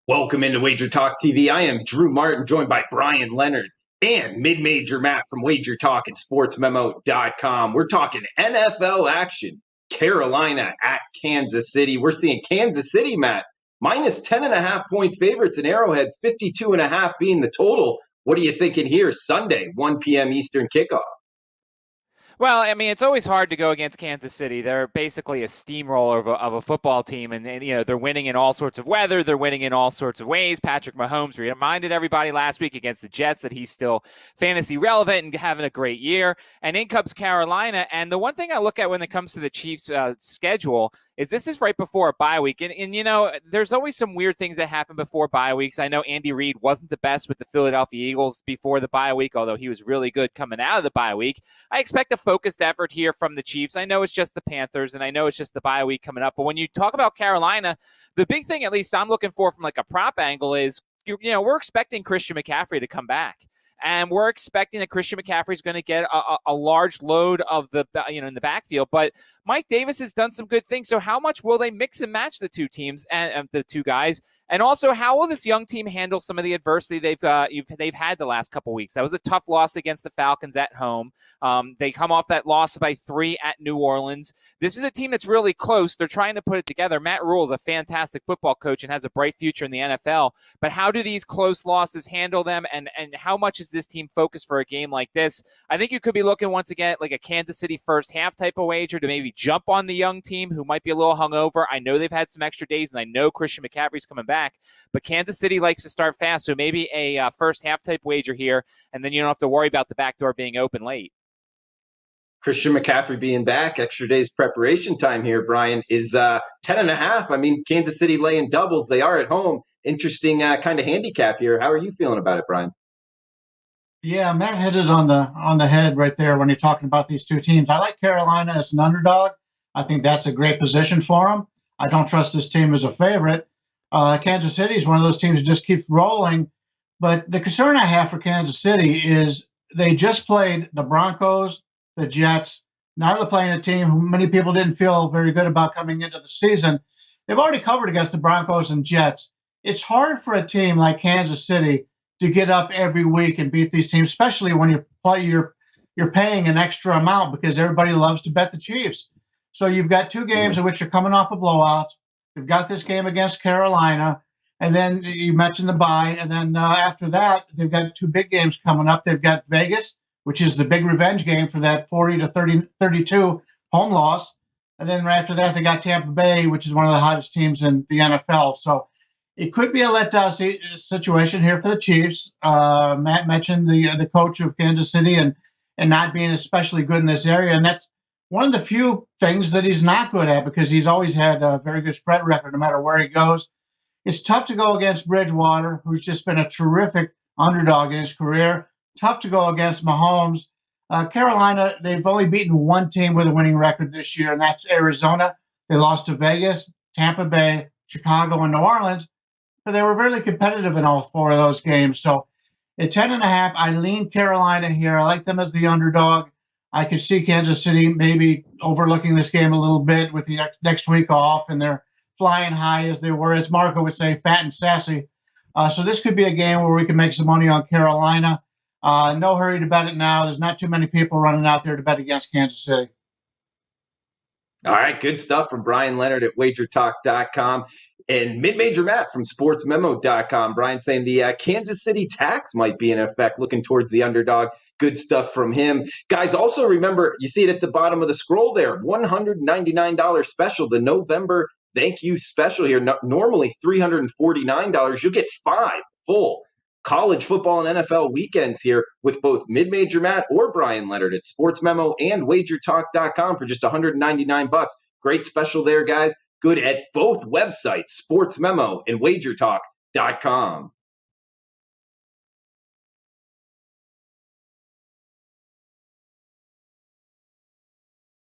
Welcome into Wager Talk TV. I am Drew Martin, joined by Brian Leonard and mid-major Matt from WagerTalk and SportsMemo.com. We're talking NFL action. Carolina at Kansas City. We're seeing Kansas City, Matt, minus 10.5-point favorites in Arrowhead, 52.5 being the total. What are you thinking here? Sunday, 1 p.m. Eastern kickoff. Well, I mean, it's always hard to go against Kansas City. They're basically a steamroller of a football team, and they're winning in all sorts of weather. They're winning in all sorts of ways. Patrick Mahomes reminded everybody last week against the Jets that he's still fantasy relevant and having a great year. And in comes Carolina. And the one thing I look at when it comes to the Chiefs' schedule is this is right before a bye week. And there's always some weird things that happen before bye weeks. I know Andy Reid wasn't the best with the Philadelphia Eagles before the bye week, although he was really good coming out of the bye week. I expect a focused effort here from the Chiefs. I know it's just the Panthers, and I know it's just the bye week coming up. But when you talk about Carolina, the big thing, at least I'm looking for from like a prop angle, is we're expecting Christian McCaffrey to come back. And we're expecting that Christian McCaffrey is going to get a large load of the in the backfield. But Mike Davis has done some good things. So how much will they mix and match the two teams and the two guys? And also, how will this young team handle some of the adversity they've had the last couple weeks? That was a tough loss against the Falcons at home. They come off that loss by 3 at New Orleans. This is a team that's really close. They're trying to put it together. Matt Rule is a fantastic football coach and has a bright future in the NFL. But how do these close losses handle them? And how much is this team focused for a game like this? I think you could be looking once again at like a Kansas City first half type of wager to maybe jump on the young team who might be a little hungover. I know they've had some extra days, and I know Christian McCaffrey's coming back, but Kansas City likes to start fast, so maybe a first half type wager here, and then you don't have to worry about the back door being open late. Christian McCaffrey being back, extra days preparation time here, Brian, is 10.5. I mean, Kansas City laying doubles. They are at home. Interesting kind of handicap here. How are you feeling about it, Brian? Yeah, Matt hit it on the head right there when you're talking about these two teams. I like Carolina as an underdog. I think that's a great position for them. I don't trust this team as a favorite. Kansas City is one of those teams that just keeps rolling. But the concern I have for Kansas City is they just played the Broncos, the Jets. Now they're playing a team who many people didn't feel very good about coming into the season. They've already covered against the Broncos and Jets. It's hard for a team like Kansas City to get up every week and beat these teams, especially when you're paying an extra amount because everybody loves to bet the Chiefs. So you've got two games in which you're coming off a blowout. You've got this game against Carolina, and then you mentioned the bye, and then after that, they've got two big games coming up. They've got Vegas, which is the big revenge game for that 40-32 home loss, and then right after that, they got Tampa Bay, which is one of the hottest teams in the NFL. So it could be a letdown situation here for the Chiefs. Matt mentioned the coach of Kansas City and not being especially good in this area, and that's one of the few things that he's not good at because he's always had a very good spread record no matter where he goes. It's tough to go against Bridgewater, who's just been a terrific underdog in his career. Tough to go against Mahomes. Carolina, they've only beaten one team with a winning record this year, and that's Arizona. They lost to Vegas, Tampa Bay, Chicago, and New Orleans, but they were really competitive in all four of those games. So at 10.5, I lean Carolina here. I like them as the underdog. I could see Kansas City maybe overlooking this game a little bit with the next week off, and they're flying high as they were, as Marco would say, fat and sassy. So this could be a game where we can make some money on Carolina. No hurry to bet it now. There's not too many people running out there to bet against Kansas City. All right, good stuff from Brian Leonard at WagerTalk.com and mid-major Matt from SportsMemo.com. Brian saying the Kansas City tax might be in effect, looking towards the underdog. Good stuff from him. Guys, also remember, you see it at the bottom of the scroll there, $199 special, the November thank you special here. Normally $349. You'll get 5 full college football and NFL weekends here with both mid-major Matt or Brian Leonard at Sports Memo and WagerTalk.com for just $199. Great special there, guys. Good at both websites, Sports Memo and WagerTalk.com.